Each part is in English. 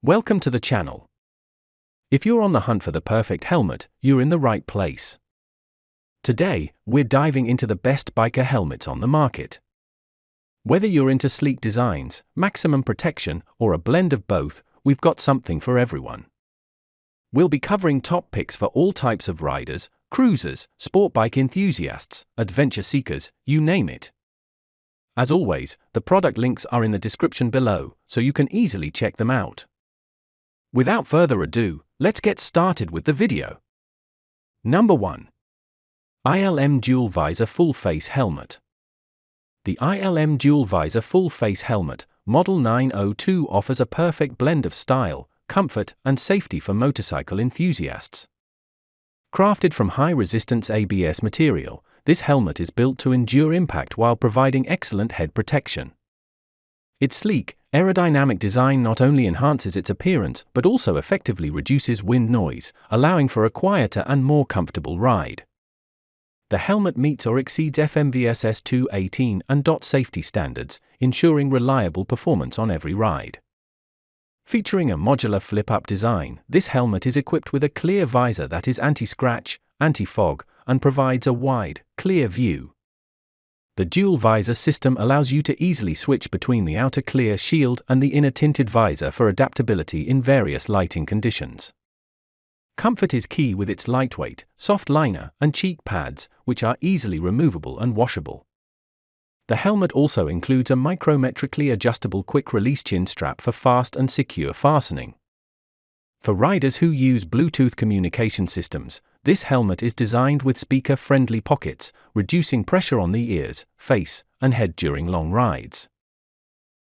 Welcome to the channel. If you're on the hunt for the perfect helmet, you're in the right place. Today, we're diving into the best biker helmets on the market. Whether you're into sleek designs, maximum protection, or a blend of both, we've got something for everyone. We'll be covering top picks for all types of riders, cruisers, sport bike enthusiasts, adventure seekers, you name it. As always, the product links are in the description below, so you can easily check them out. Without further ado, let's get started with the video. Number 1. ILM Dual Visor Full Face Helmet. The ILM Dual Visor Full Face Helmet, Model 902, offers a perfect blend of style, comfort, and safety for motorcycle enthusiasts. Crafted from high-resistance ABS material, this helmet is built to endure impact while providing excellent head protection. Its sleek, aerodynamic design not only enhances its appearance but also effectively reduces wind noise, allowing for a quieter and more comfortable ride. The helmet meets or exceeds FMVSS 218 and DOT safety standards, ensuring reliable performance on every ride. Featuring a modular flip-up design, this helmet is equipped with a clear visor that is anti-scratch, anti-fog, and provides a wide, clear view. The dual visor system allows you to easily switch between the outer clear shield and the inner tinted visor for adaptability in various lighting conditions. Comfort is key with its lightweight, soft liner, and cheek pads, which are easily removable and washable. The helmet also includes a micrometrically adjustable quick-release chin strap for fast and secure fastening. For riders who use Bluetooth communication systems, this helmet is designed with speaker-friendly pockets, reducing pressure on the ears, face, and head during long rides.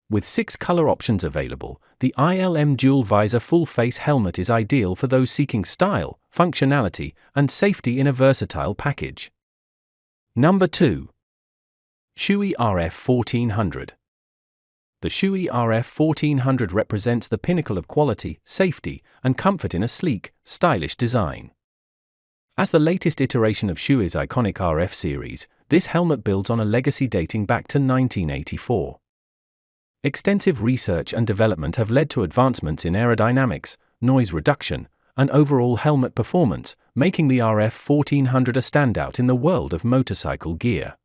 With 6 color options available, the ILM Dual Visor Full Face Helmet is ideal for those seeking style, functionality, and safety in a versatile package. Number 2. Shoei RF-1400. The Shoei RF-1400 represents the pinnacle of quality, safety, and comfort in a sleek, stylish design. As the latest iteration of Shoei's iconic RF series, this helmet builds on a legacy dating back to 1984. Extensive research and development have led to advancements in aerodynamics, noise reduction, and overall helmet performance, making the RF-1400 a standout in the world of motorcycle gear.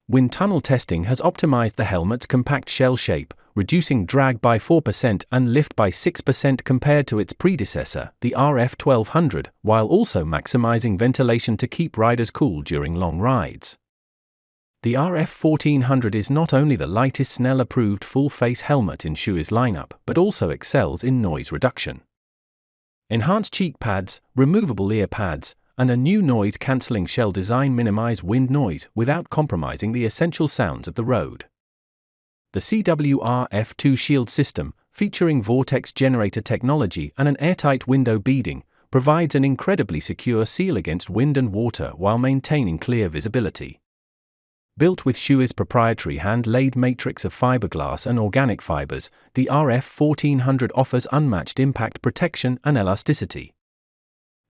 Wind tunnel testing has optimized the helmet's compact shell shape, reducing drag by 4% and lift by 6% compared to its predecessor, the RF-1200, while also maximizing ventilation to keep riders cool during long rides. The RF-1400 is not only the lightest Snell-approved full-face helmet in Shoei's lineup, but also excels in noise reduction. Enhanced cheek pads, removable ear pads, and a new noise-cancelling shell design minimize wind noise without compromising the essential sounds of the road. The CWR-F2 shield system, featuring vortex generator technology and an airtight window beading, provides an incredibly secure seal against wind and water while maintaining clear visibility. Built with Shoei's proprietary hand-laid matrix of fiberglass and organic fibers, the RF-1400 offers unmatched impact protection and elasticity.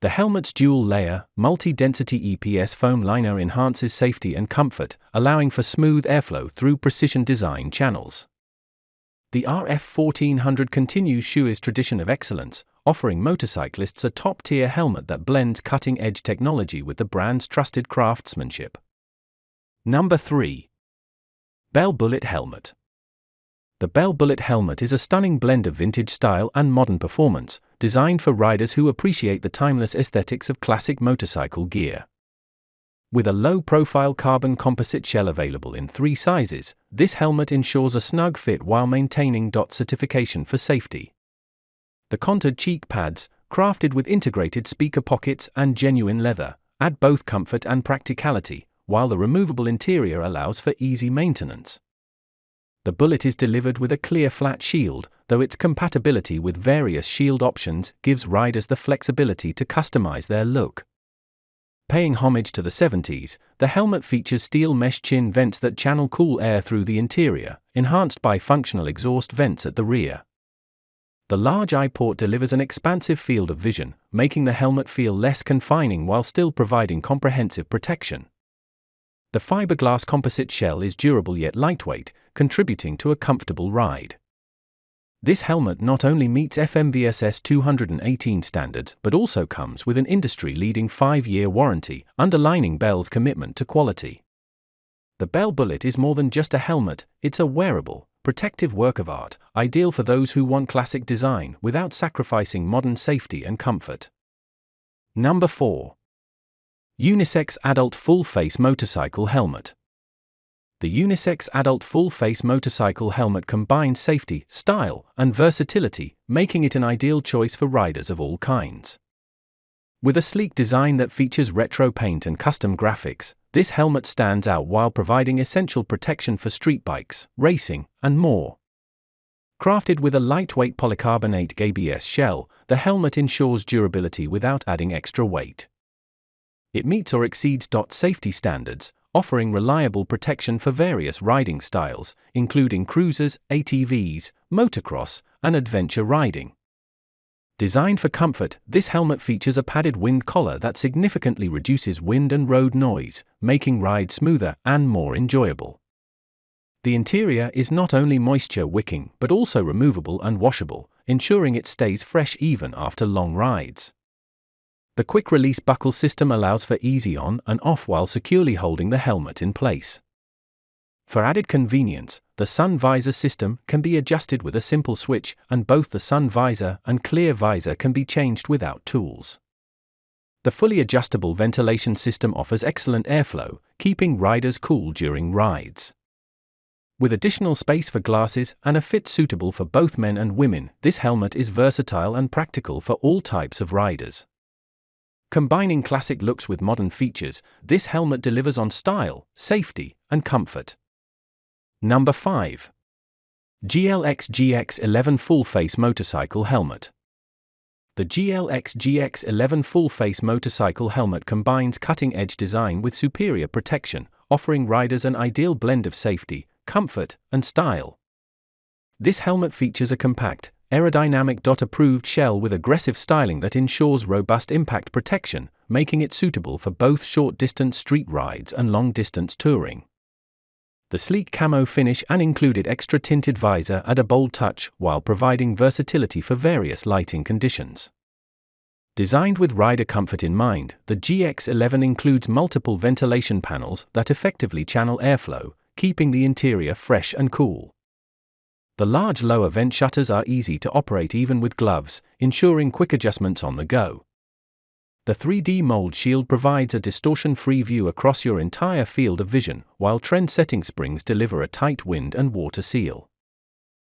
The helmet's dual-layer, multi-density EPS foam liner enhances safety and comfort, allowing for smooth airflow through precision design channels. The RF-1400 continues Shoei's tradition of excellence, offering motorcyclists a top-tier helmet that blends cutting-edge technology with the brand's trusted craftsmanship. Number 3. Bell Bullitt Helmet. The Bell Bullitt helmet is a stunning blend of vintage style and modern performance, designed for riders who appreciate the timeless aesthetics of classic motorcycle gear. With a low-profile carbon composite shell available in 3 sizes, this helmet ensures a snug fit while maintaining DOT certification for safety. The contoured cheek pads, crafted with integrated speaker pockets and genuine leather, add both comfort and practicality, while the removable interior allows for easy maintenance. The Bullitt is delivered with a clear flat shield, though its compatibility with various shield options gives riders the flexibility to customize their look. Paying homage to the 70s, the helmet features steel mesh chin vents that channel cool air through the interior, enhanced by functional exhaust vents at the rear. The large eye port delivers an expansive field of vision, making the helmet feel less confining while still providing comprehensive protection. The fiberglass composite shell is durable yet lightweight, contributing to a comfortable ride. This helmet not only meets FMVSS 218 standards but also comes with an industry-leading 5-year warranty, underlining Bell's commitment to quality. The Bell Bullitt is more than just a helmet, it's a wearable, protective work of art, ideal for those who want classic design without sacrificing modern safety and comfort. Number 4. Unisex-Adult Full-Face Motorcycle Helmet. The Unisex-Adult Full-Face Motorcycle Helmet combines safety, style, and versatility, making it an ideal choice for riders of all kinds. With a sleek design that features retro paint and custom graphics, this helmet stands out while providing essential protection for street bikes, racing, and more. Crafted with a lightweight polycarbonate ABS shell, the helmet ensures durability without adding extra weight. It meets or exceeds safety standards, offering reliable protection for various riding styles, including cruisers, ATVs, motocross, and adventure riding. Designed for comfort, this helmet features a padded wind collar that significantly reduces wind and road noise, making rides smoother and more enjoyable. The interior is not only moisture-wicking but also removable and washable, ensuring it stays fresh even after long rides. The quick-release buckle system allows for easy on and off while securely holding the helmet in place. For added convenience, the sun visor system can be adjusted with a simple switch, and both the sun visor and clear visor can be changed without tools. The fully adjustable ventilation system offers excellent airflow, keeping riders cool during rides. With additional space for glasses and a fit suitable for both men and women, this helmet is versatile and practical for all types of riders. Combining classic looks with modern features, this helmet delivers on style, safety, and comfort. Number 5. GLX GX11 Full-Face Motorcycle Helmet. The GLX GX11 Full-Face Motorcycle Helmet combines cutting-edge design with superior protection, offering riders an ideal blend of safety, comfort, and style. This helmet features a compact, aerodynamic approved shell with aggressive styling that ensures robust impact protection, making it suitable for both short-distance street rides and long-distance touring. The sleek camo finish and included extra tinted visor add a bold touch while providing versatility for various lighting conditions. Designed with rider comfort in mind, the GX11 includes multiple ventilation panels that effectively channel airflow, keeping the interior fresh and cool. The large lower vent shutters are easy to operate even with gloves, ensuring quick adjustments on the go. The 3D mold shield provides a distortion-free view across your entire field of vision, while trend-setting springs deliver a tight wind and water seal.